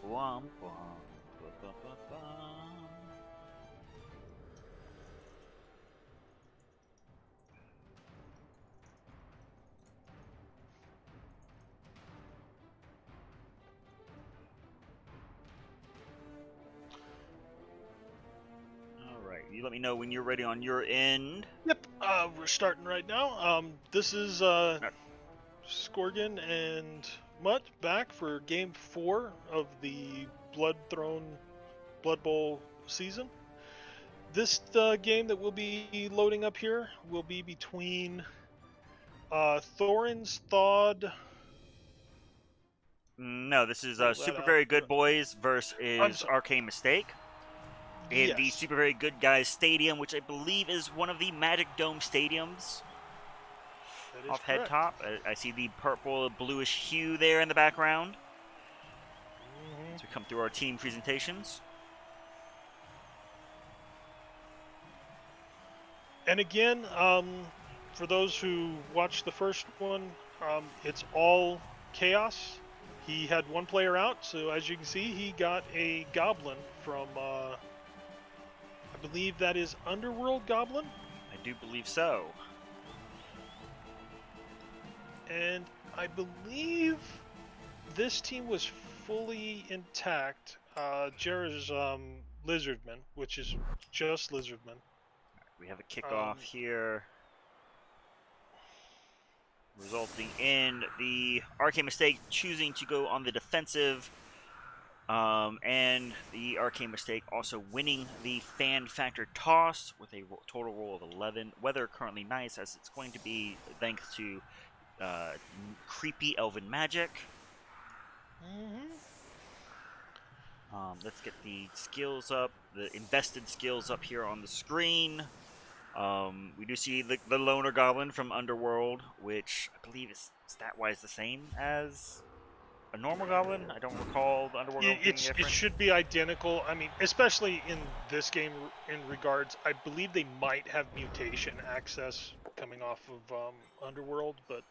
Womp womp. Ba-ba-ba-ba. Alright, you let me know when you're ready on your end. Yep, we're starting right now. This is Scorgan and Mutt back for Game 4 of the Blood Bowl season. This game that we'll be loading up here will be between Thorin's Thawed. No, this is Pull that Super out. Very Good Boys I'm versus sorry. Arcane Mistake. In the Yes. Super Very Good Guys Stadium, which I believe is one of the Magic Dome stadiums. That is Off head correct. top, I see the purple bluish hue there in the background. Mm-hmm. As we come through our team presentations. And again, for those who watched the first one, it's all chaos. He had one player out, so as you can see, he got a goblin from, I believe that is Underworld Goblin. I do believe so. And I believe this team was fully intact. Jerra's Lizardman, which is just Lizardman. We have a kickoff here, resulting in the Arcane Mistake choosing to go on the defensive, and the Arcane Mistake also winning the Fan Factor toss with a total roll of 11. Weather currently nice, as it's going to be thanks to creepy elven magic. Mm-hmm. Let's get the skills up, the invested skills up here on the screen. We do see the Loner Goblin from Underworld, which I believe is stat-wise the same as a normal Goblin. I don't recall the Underworld Goblin being different. It should be identical. I mean, especially in this game in regards, I believe they might have mutation access coming off of Underworld, but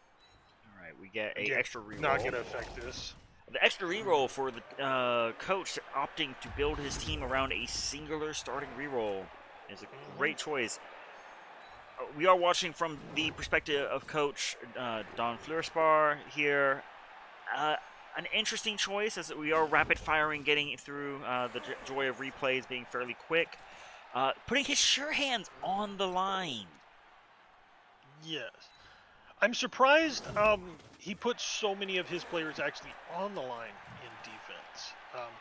Alright, we get again, a extra reroll. not going to affect this. The extra reroll for the coach opting to build his team around a singular starting reroll is a great choice. We are watching from the perspective of Coach Don Fleurspar here. An interesting choice, as we are rapid firing, getting through the joy of replays being fairly quick. Putting his sure hands on the line. Yes. I'm surprised he put so many of his players actually on the line in defense.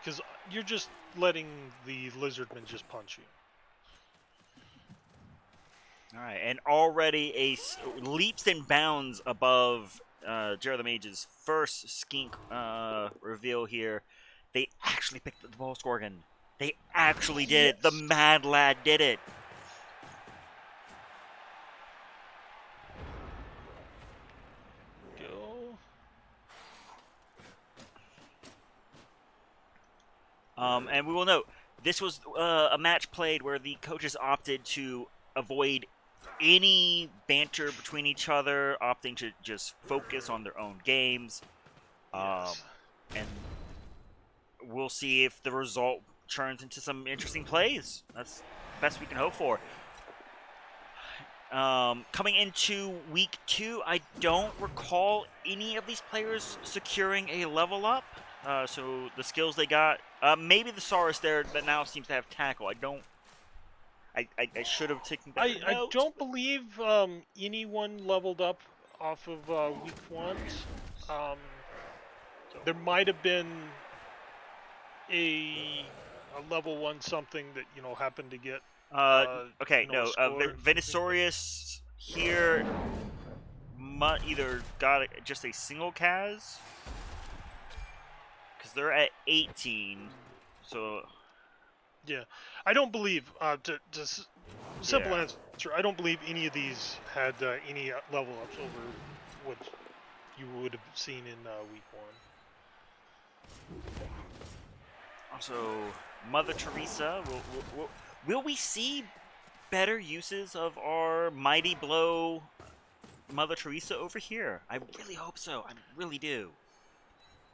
Because you're just letting the Lizardman just punch you. All right, and already leaps and bounds above Jerra the Mage's first skink reveal here. They actually picked the ball, Scorgan. They actually did it. The Mad Lad did it. Go. And we will note, this was a match played where the coaches opted to avoid any banter between each other, opting to just focus on their own games. Yes. And we'll see if the result turns into some interesting plays. That's the best we can hope for. Coming into week 2, I don't recall any of these players securing a level up. So the skills they got, maybe the Saurus there that now seems to have tackle. I should have taken that. I don't believe anyone leveled up off of week 1. There might have been a level 1 something that happened to get. Okay, no. Venusaurus here either got just a single Kaz, because they're at 18. So yeah, I don't believe simple answer. I don't believe any of these had any level ups over what you would have seen in week 1. Also, Mother Teresa. Will we see better uses of our Mighty Blow Mother Teresa over here? I really hope so. I really do.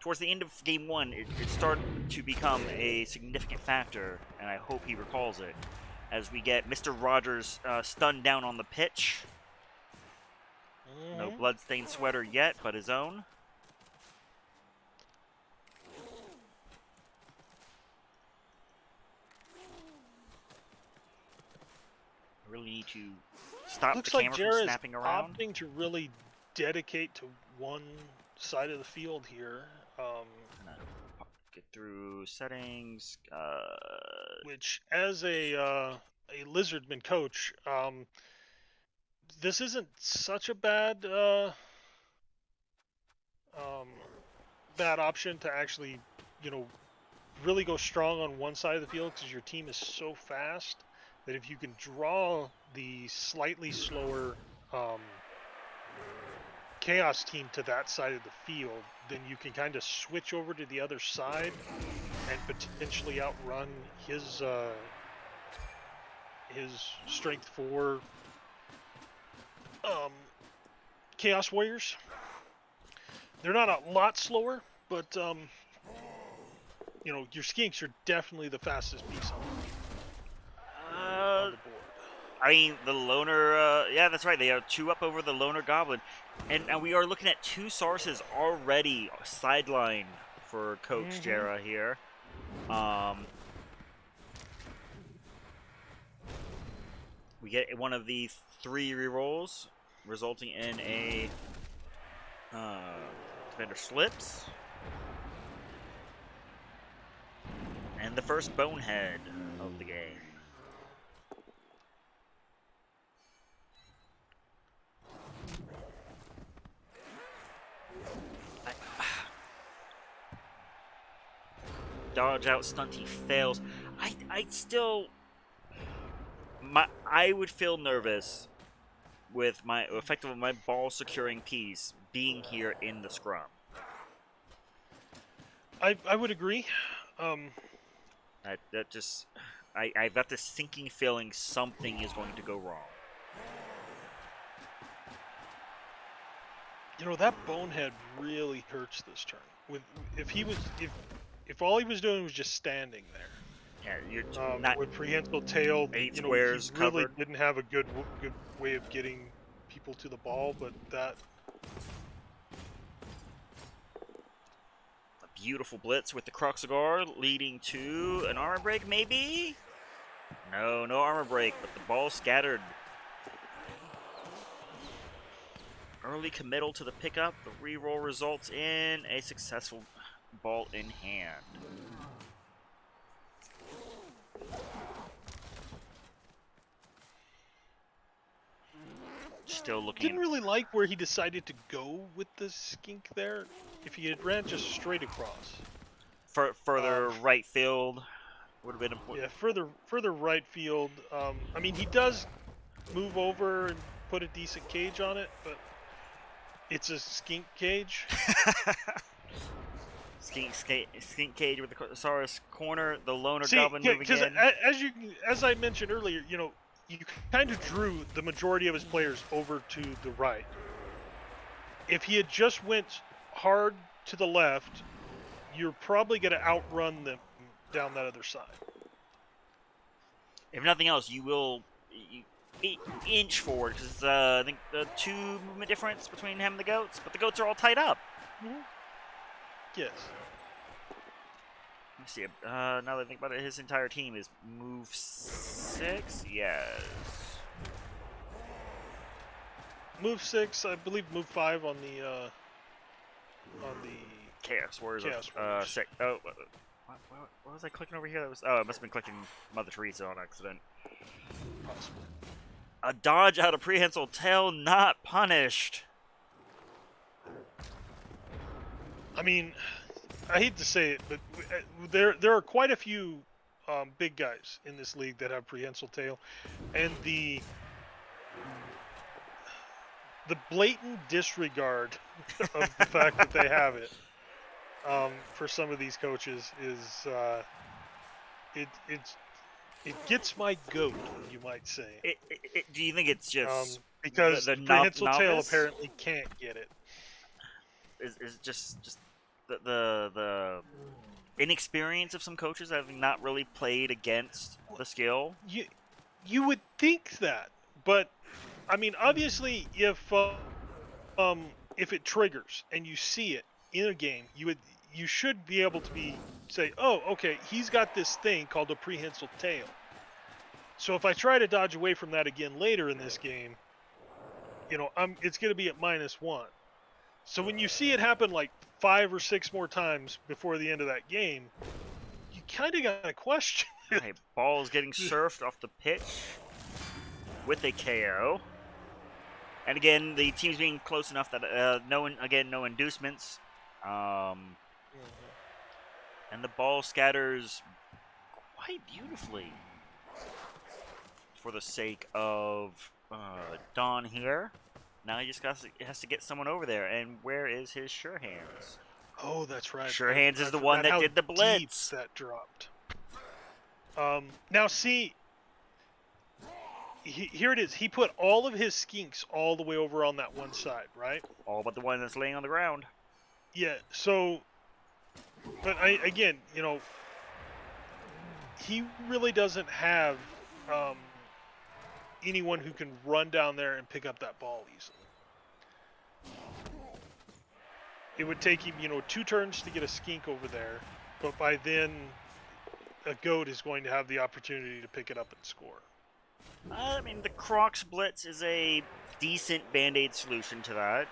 towards the end of game one, it started to become a significant factor, and I hope he recalls it. As we get Mr. Rogers stunned down on the pitch. No bloodstained sweater yet, but his own. I really need to stop Looks the like camera Jerra from is snapping around. opting to really dedicate to one side of the field here. Get through settings. Which, as a Lizardman coach, this isn't such a bad bad option to actually, really go strong on one side of the field, because your team is so fast that if you can draw the slightly slower Chaos team to that side of the field, then you can kind of switch over to the other side and potentially outrun his strength 4 Chaos Warriors. They're not a lot slower, but your skinks are definitely the fastest piece on the board. I mean, the loner, yeah, that's right. They are 2 up over the loner goblin. And we are looking at 2 sources already sidelined for Coach Jerra here. We get one of the 3 rerolls, resulting in a defender slips. And the first bonehead of the game. Dodge out stunty fails. I still I would feel nervous with my ball securing piece being here in the scrum. I would agree. I've got this sinking feeling something is going to go wrong. That bonehead really hurts this turn. If all he was doing was just standing there. Yeah, you're not with prehensile tail. 8 squares he really covered. didn't have a good way of getting people to the ball, but that. A beautiful blitz with the Cruxigar leading to an armor break, maybe? No armor break, but the ball scattered. Early committal to the pickup. The reroll results in a successful ball in hand. Still looking. Didn't really like where he decided to go with the skink there. If he had ran just straight across. Further right field would have been important. Yeah, further right field. I mean, he does move over and put a decent cage on it, but it's a skink cage. skink cage with the Saurus corner. The loner goblin moving in. As I mentioned earlier, you kind of drew the majority of his players over to the right. If he had just went hard to the left, you're probably going to outrun them down that other side. If nothing else, you will inch forward, because I think the 2 movement difference between him and the goats, but the goats are all tied up. Yes. Let me see. Now that I think about it, his entire team is move 6. Yes. Move 6, I believe. Move 5 on the Chaos Warriors. Chaos Warriors. 6. Oh, what was I clicking over here? That was. Oh, I must have been clicking Mother Teresa on accident. Possibly. A dodge out of prehensile tail, not punished. I mean, I hate to say it, but there are quite a few big guys in this league that have prehensile tail, and the blatant disregard of the fact that they have it for some of these coaches is it gets my goat, you might say. Do you think it's just because the prehensile tail novice apparently can't get it? is just the inexperience of some coaches having not really played against the skill. You would think that, but I mean, obviously, if it triggers and you see it in a game, you should be able to say, oh, okay, he's got this thing called a prehensile tail. So if I try to dodge away from that again later in this game, it's going to be at -1. So when you see it happen like 5 or 6 more times before the end of that game, you kind of got to question. Okay, ball is getting surfed off the pitch with a KO. And again, the team's being close enough that no inducements. And the ball scatters quite beautifully for the sake of Don here. Now he just has to get someone over there. And where is his sure hands? Oh, that's right. Sure hands is the one that did the blitz. That dropped. Now see, here it is. He put all of his skinks all the way over on that one side, right? All but the one that's laying on the ground. Yeah. So, but again, he really doesn't have anyone who can run down there and pick up that ball easily. It would take him, 2 turns to get a skink over there, but by then, a goat is going to have the opportunity to pick it up and score. I mean, the Crocs Blitz is a decent Band-Aid solution to that.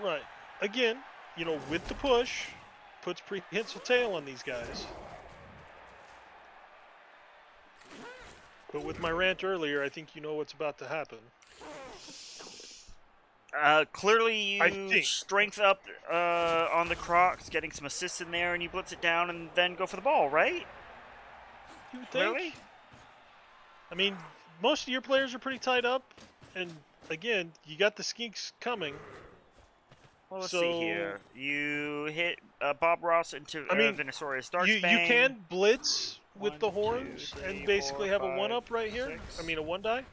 Right. Again, with the push, puts prehensile tail on these guys. But with my rant earlier, I think you know what's about to happen. Clearly you strength up on the Crocs, getting some assists in there, and you blitz it down and then go for the ball, right? You would think. Really? I mean, most of your players are pretty tied up, and again, you got the skinks coming. Well, let's see here. You hit Bob Ross into Venusaurus Dark You can blitz with the horns 2, 3, and basically 4, have a 1-up right here. 6. I mean, a 1-die.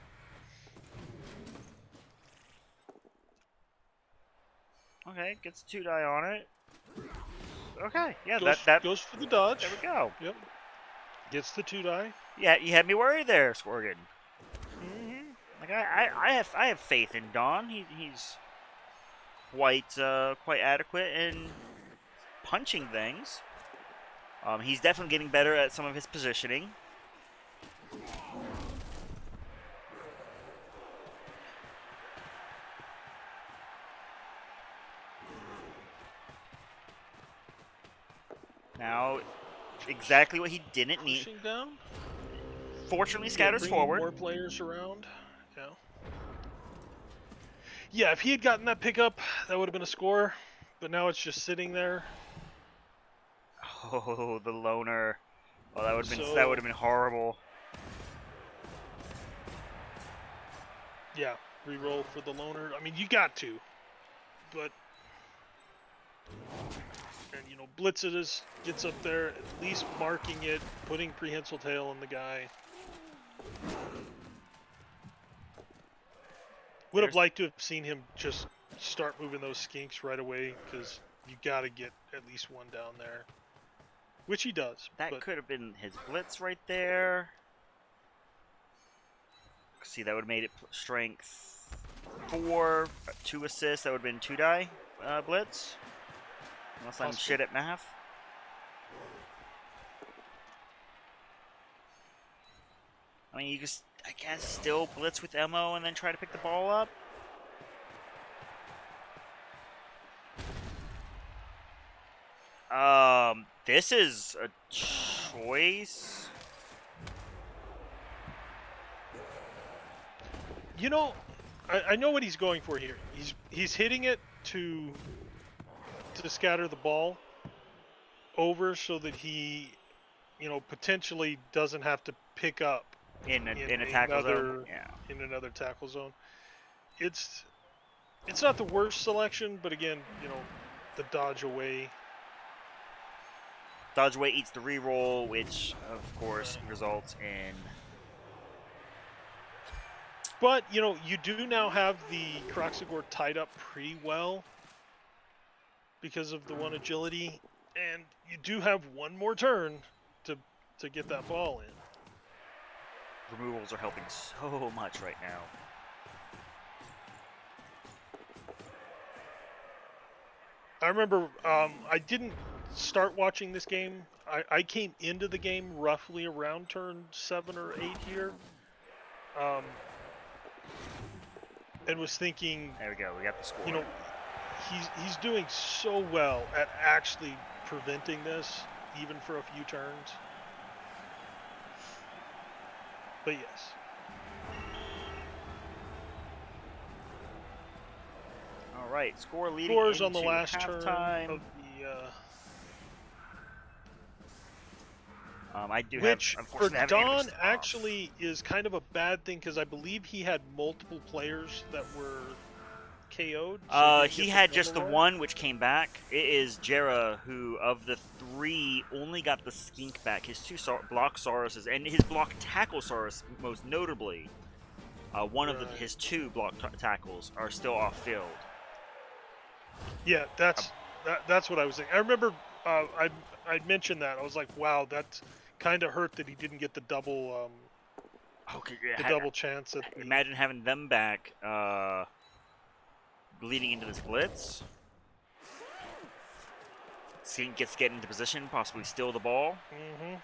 Okay, gets 2-die on it. Okay, yeah, goes for the dodge. There we go. Yep. Gets the 2-die. Yeah, you had me worried there, Scorgan. Like I have faith in Don. He's quite adequate in punching things. He's definitely getting better at some of his positioning. Now, exactly what he didn't need. Pushing down. Fortunately, scatters forward. More players around. Yeah. Yeah, if he had gotten that pickup, that would have been a score. But now it's just sitting there. Oh, the loner. Well, that would have been horrible. Yeah, reroll for the loner. I mean, you got to, but Blitzes gets up there, at least marking it, putting prehensile tail on the guy. Would have liked to have seen him just start moving those skinks right away, because you got to get at least one down there, which he does. That could have been his blitz right there. See, that would have made it strength 4, 2 assists. That would have been 2-die blitz. Unless I'm shit at math. I mean, you just, I guess, still blitz with Emo and then try to pick the ball up. This is a choice. I know what he's going for here. He's hitting it to scatter the ball over so that he, potentially doesn't have to pick up in a tackle zone. Yeah. In another tackle zone. It's not the worst selection, but again, the dodge away. Dodge away eats the reroll, which of course results in. But you do now have the Croxagore tied up pretty well because of the 1 agility. And you do have one more turn to get that ball in. Removals are helping so much right now. I remember I didn't start watching this game. I came into the game roughly around turn 7 or 8 here. And was thinking, There we go. We got the score. you know, he's doing so well at actually preventing this, even for a few turns. But yes. All right, score leading Scores into on the last turn halftime. of the I do which have, for unfortunately, have Don animations off. actually is kind of a bad thing because I believe he had multiple players that were KO'd. So He had just the one which came back. It is Jerra who, of the 3, only got the skink back. His 2 block Sauruses and his block tackle Saurus, most notably. One of his 2 block tackles are still off field. Yeah, that's what I was thinking. I remember I mentioned that. I was like, wow, that kind of hurt that he didn't get the double Okay, double chance at imagine having them back leading into this blitz. Skink gets get into position, possibly steal the ball. Mm-hmm.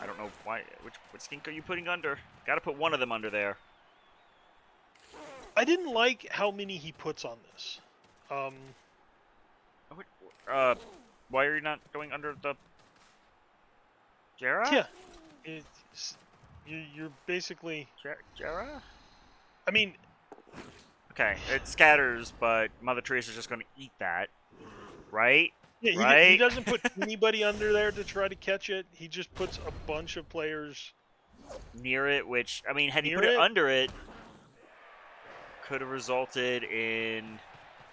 I don't know why. Which skink are you putting under? Got to put one of them under there. I didn't like how many he puts on this. Why are you not going under the Jerra? Yeah, you're basically. Jerra? I mean, okay, it scatters, but Mother Teresa's just going to eat that, right? yeah, right? He doesn't put anybody under there to try to catch it. He just puts a bunch of players near it. Which, I mean, had he near put it it? under it, could have resulted in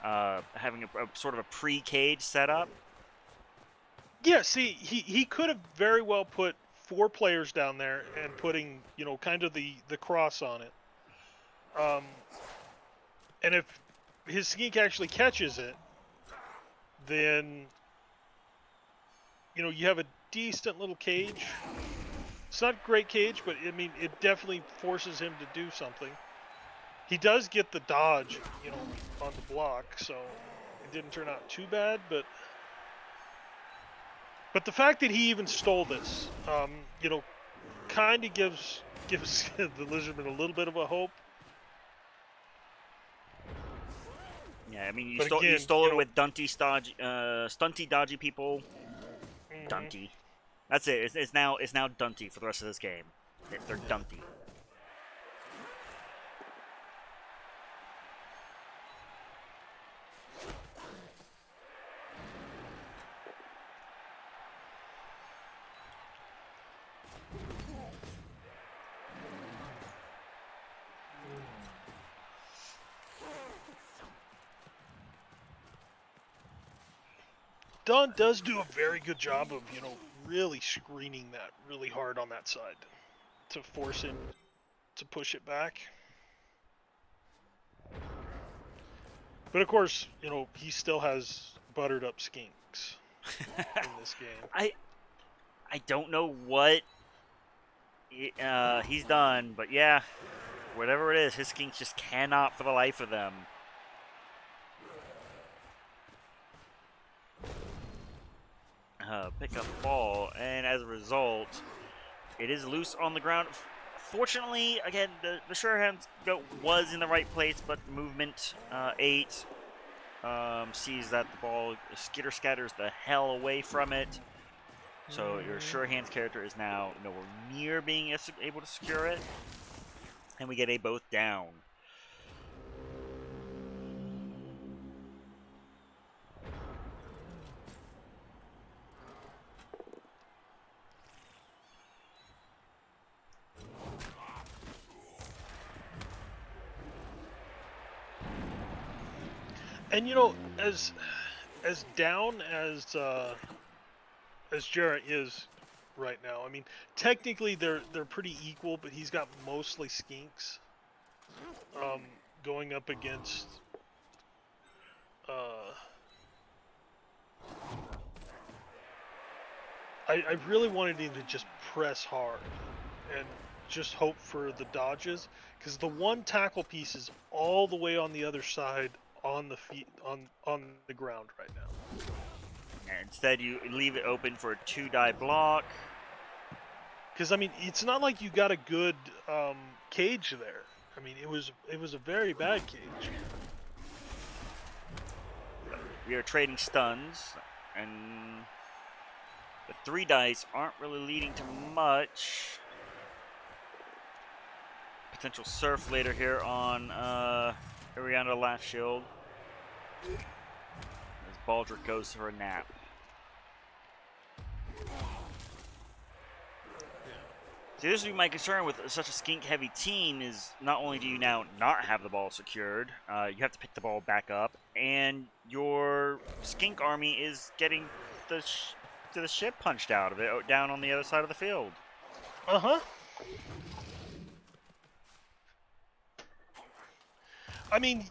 having a sort of a pre-cage setup. Yeah, see, he could have very well put 4 players down there and putting, kind of the cross on it. And if his skink actually catches it, then, you have a decent little cage. It's not a great cage, but, I mean, it definitely forces him to do something. He does get the dodge, on the block, so it didn't turn out too bad, but the fact that he even stole this, kind of gives the Lizardmen a little bit of a hope. Yeah, I mean, you But stole it with stunty, dodgy people. Mm-hmm. Dunty. That's it. It's now Dunty for the rest of this game. They're Dunty. Don does do a very good job of, really screening that really hard on that side to force him to push it back. But of course, he still has buttered up skinks in this game. I don't know what he's done, but yeah, whatever it is, his skinks just cannot for the life of them. Pick up the ball, and as a result, it is loose on the ground. Fortunately, again, the sure hands goat was in the right place, but movement 8 sees that the ball scatters the hell away from it. So your sure hands character is now nowhere near being able to secure it, and we get a both down. And as down as Jerra is right now, I mean, technically they're pretty equal, but he's got mostly skinks. Going up against I really wanted him to just press hard and just hope for the dodges, because the one tackle piece is all the way on the other side on the feet on the ground right now. And instead, you leave it open for a 2-die block. Because I mean, it's not like you got a good cage there. I mean, it was a very bad cage. We are trading stuns, and the 3 dice aren't really leading to much. Potential surf later here on Ariana Last Shield. As Baldric goes for a nap. See, this would be my concern with such a skink-heavy team is not only do you now not have the ball secured, you have to pick the ball back up, and your skink army is getting the ship punched out of it down on the other side of the field. Uh-huh. I mean,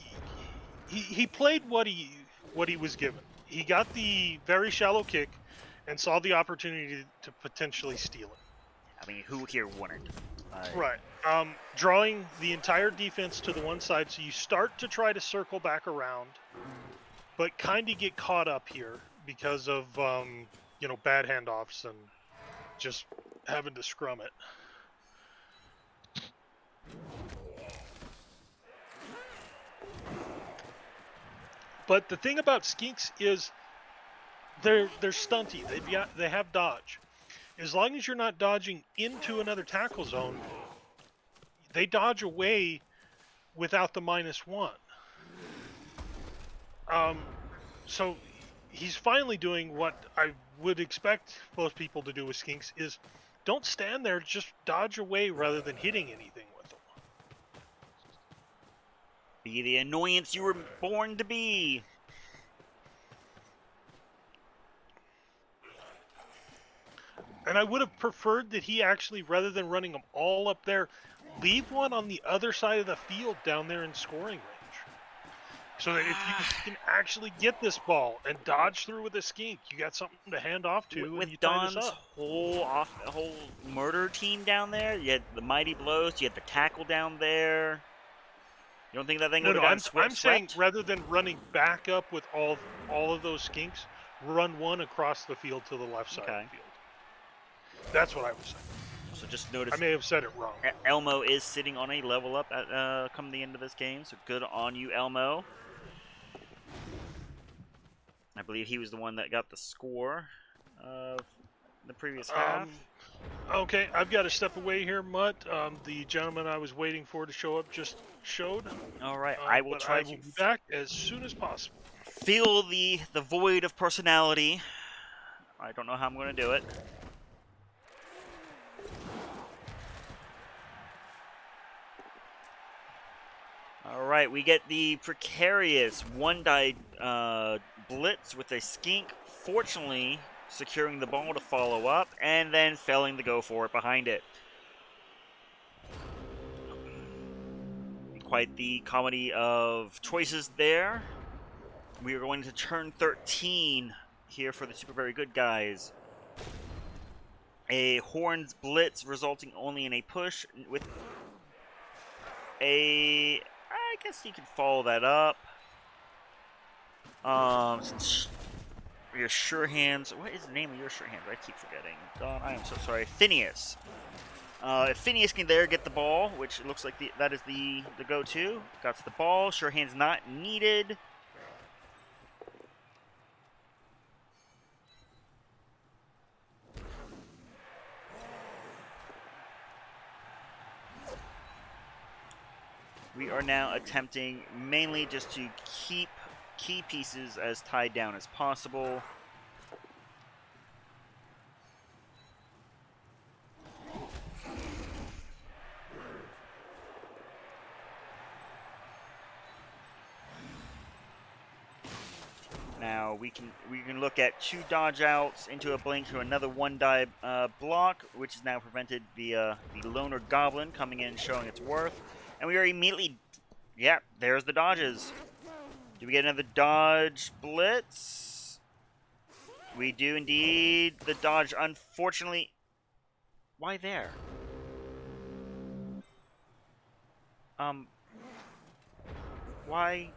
he played what he was given. He got the very shallow kick and saw the opportunity to potentially steal it. I mean, who here wouldn't? Right. Drawing the entire defense to the one side, so you start to try to circle back around, but kind of get caught up here because of bad handoffs and just having to scrum it. But the thing about skinks is they're stunty. They have dodge. As long as you're not dodging into another tackle zone, they dodge away without the -1. So he's finally doing what I would expect most people to do with skinks is don't stand there, just dodge away rather than hitting anything with them. Be the annoyance you were born to be. And I would have preferred that he actually, rather than running them all up there, leave one on the other side of the field down there in scoring range. So that if you can actually get this ball and dodge through with a skink, you got something to hand off to, With and you tie this Don's up. whole murder team down there, you had the Mighty Blows, you had the tackle down there. You don't think that thing would have gotten swept? I'm saying rather than running back up with all of those skinks, run one across the field to the left side of the field. That's what I was saying. So just notice. I may have said it wrong. Elmo is sitting on a level up at come the end of this game, so good on you, Elmo. I believe he was the one that got the score of the previous half. Okay, I've got to step away here, Mutt. The gentleman I was waiting for to show up just showed. All right, I will try to be back as soon as possible. Fill the void of personality. I don't know how I'm going to do it. All right, we get the precarious 1-die blitz with a skink, fortunately securing the ball to follow up, and then failing to go for it behind it. Quite the comedy of choices there. We are going to turn 13 here for the Super Very Good guys. A Horns blitz resulting only in a push with a... I guess you could follow that up. Since your sure hands. What is the name of your sure hands? I keep forgetting. Don, I am so sorry. Phineas. If Phineas can there get the ball, which looks like that is the go-to. Got the ball. Sure hands not needed. We are now attempting mainly just to keep key pieces as tied down as possible. Now we can look at 2 dodge outs into a blink to another 1-die block, which is now prevented via the Loner Goblin coming in and showing its worth. And we are immediately, yeah, there's the dodges. Do we get another dodge blitz? We do indeed. The dodge, unfortunately. Why there? Why?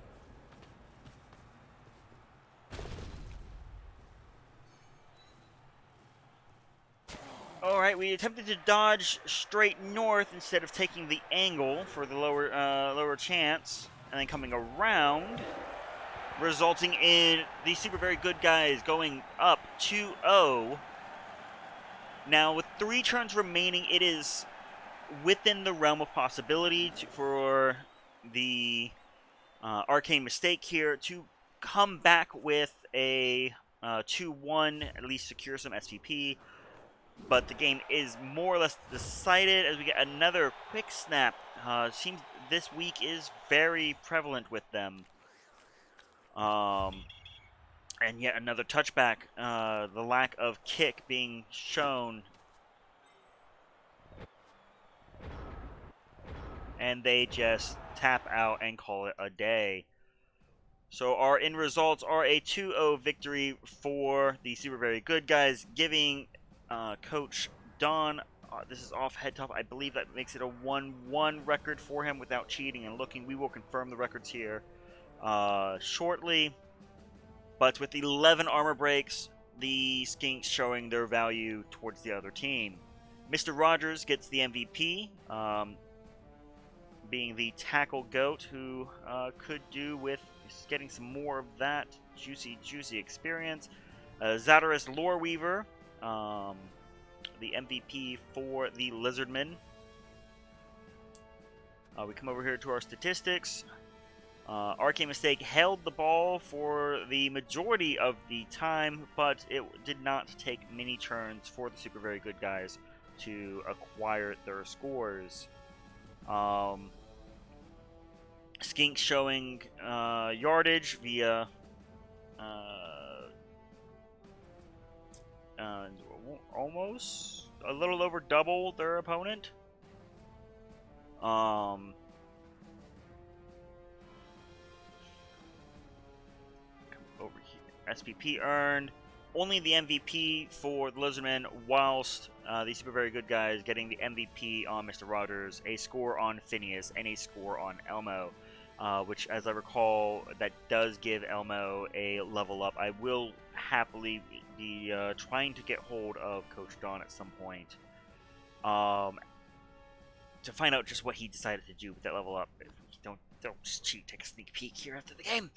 Alright, we attempted to dodge straight north instead of taking the angle for the lower chance, and then coming around, resulting in the super very good guys going up 2-0. Now, with 3 turns remaining, it is within the realm of possibility for the Arcane Mistake here to come back with a 2-1, at least secure some SPP. But the game is more or less decided as we get another quick snap. Seems this week is very prevalent with them. And yet another touchback. The lack of kick being shown. And they just tap out and call it a day. So our end results are a 2-0 victory for the super very good guys, giving Coach Don, this is off head top, I believe that makes it a 1-1 record for him without cheating and looking. We will confirm the records here shortly. But with 11 armor breaks, the Skinks showing their value towards the other team. Mr. Rogers gets the MVP, being the tackle goat who could do with getting some more of that juicy experience. Zatarus Loreweaver, the MVP for the Lizardmen. We come over here to our statistics. Arcane Mistake held the ball for the majority of the time, but it did not take many turns for the super very good guys to acquire their scores. Skink showing yardage via almost a little over double their opponent. Come over here. SPP earned. Only the MVP for the Lizardmen, whilst the super very good guys getting the MVP on Mr. Rogers, a score on Phineas, and a score on Elmo. Which, as I recall, that does give Elmo a level up. I will happily be trying to get hold of Coach Don at some point to find out just what he decided to do with that level up. Don't just cheat. Take a sneak peek here after the game.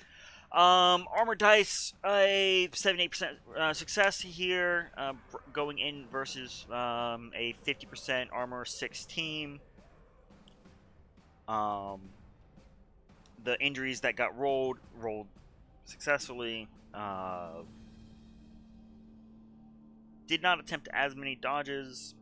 Armor dice, a 78% success here, going in versus a 50% armor 6 team. The injuries that got rolled successfully. Did not attempt as many dodges.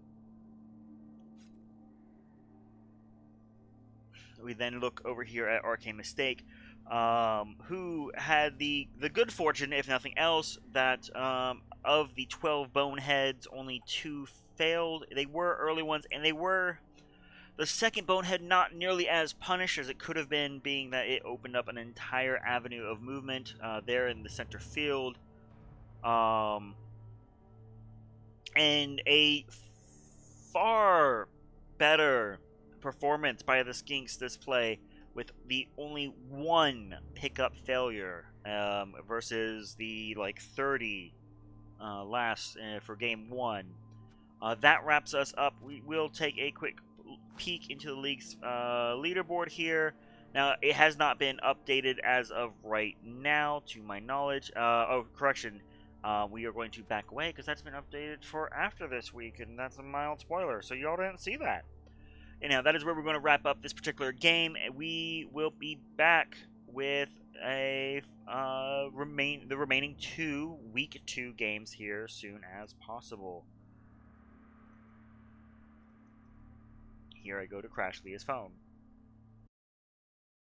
We then look over here at Arcane Mistake, who had the good fortune, if nothing else, that of the 12 boneheads, only 2 failed. They were early ones, and they were the second bonehead not nearly as punished as it could have been, being that it opened up an entire avenue of movement there in the center field. And a far better performance by the Skinks this play, with the only 1 pickup failure versus the 30 last for game 1. That wraps us up. We will take a quick peek into the league's leaderboard here. Now, it has not been updated as of right now, to my knowledge. Oh, correction. We are going to back away because that's been updated for after this week, and that's a mild spoiler, so y'all didn't see that. Anyhow, that is where we're going to wrap up this particular game. We will be back with the remaining 2 week 2 games here soon as possible. Here I go to crash Leah's phone.